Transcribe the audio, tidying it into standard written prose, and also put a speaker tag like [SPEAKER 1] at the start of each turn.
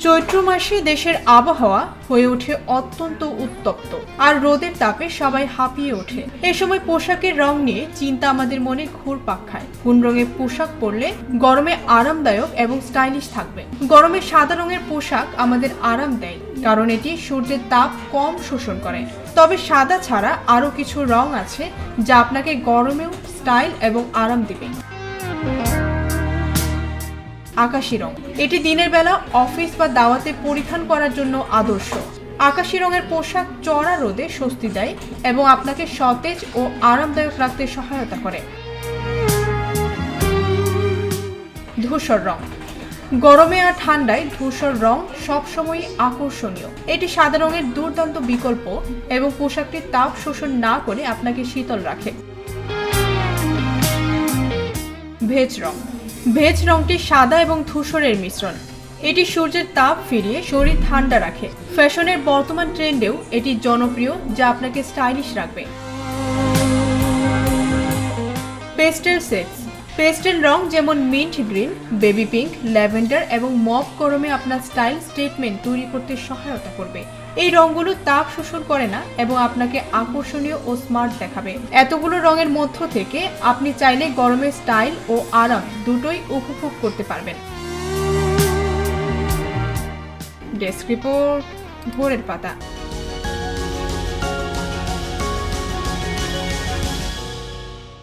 [SPEAKER 1] চৈত্র মাসে দেশের আবহাওয়া হয়ে ওঠে অত্যন্ত উত্তপ্ত, আর রোদের তাপে সবাই হাঁপিয়ে ওঠে। এই সময় পোশাকের রং নিয়ে চিন্তা আমাদের মনে ঘুরপাক খায়। কোন রঙের পোশাক পরলে গরমে আরামদায়ক এবং স্টাইলিশ থাকবে? গরমে সাদা রঙের পোশাক আমাদের আরাম দেয়, কারণ এটি সূর্যের তাপ কম শোষণ করে। তবে সাদা ছাড়া আরো কিছু রং আছে যা আপনাকে গরমেও স্টাইল এবং আরাম দিবে। আকাশি রং, এটি দিনের বেলা অফিস বা দাওয়াতে পরিধান করার জন্য আদর্শ। আকাশি রঙের পোশাক চড়া রোদে স্বস্তি দেয় এবং আপনাকে সতেজ ও আরামদায়ক রাখতে সহায়তা করে। ধূসর রং, গরমে আর ঠান্ডায় ধূসর রং সবসময় আকর্ষণীয়। এটি সাদা রঙের দুর্দান্ত বিকল্প এবং পোশাকটি তাপ শোষণ না করে আপনাকে শীতল রাখে। ভেজ রং, ভেজ রংটি সাদা এবং ধূসরের মিশ্রণ। এটি সূর্যের তাপ ফিরিয়ে শরীর ঠান্ডা রাখে। ফ্যাশনের বর্তমান ট্রেন্ডেও এটি জনপ্রিয়, যা আপনাকে স্টাইলিশ রাখবে। পেস্টেল শেডস, পেস্টেল রং যেমন mint green, baby pink, lavender এবং মভ গরমে আপনার স্টাইল স্টেটমেন্ট তৈরি করতে সহায়তা করবে। এই রংগুলো তাপ শোষণ করে না এবং আপনাকে আকর্ষণীয় ও স্মার্ট দেখাবে। এতগুলো রঙের মধ্য থেকে আপনি চাইলে গরমের স্টাইল ও আরাম দুটোই উপভোগ করতে পারবেন। ডেস্ক রিপোর্ট, ভোরের পাতা।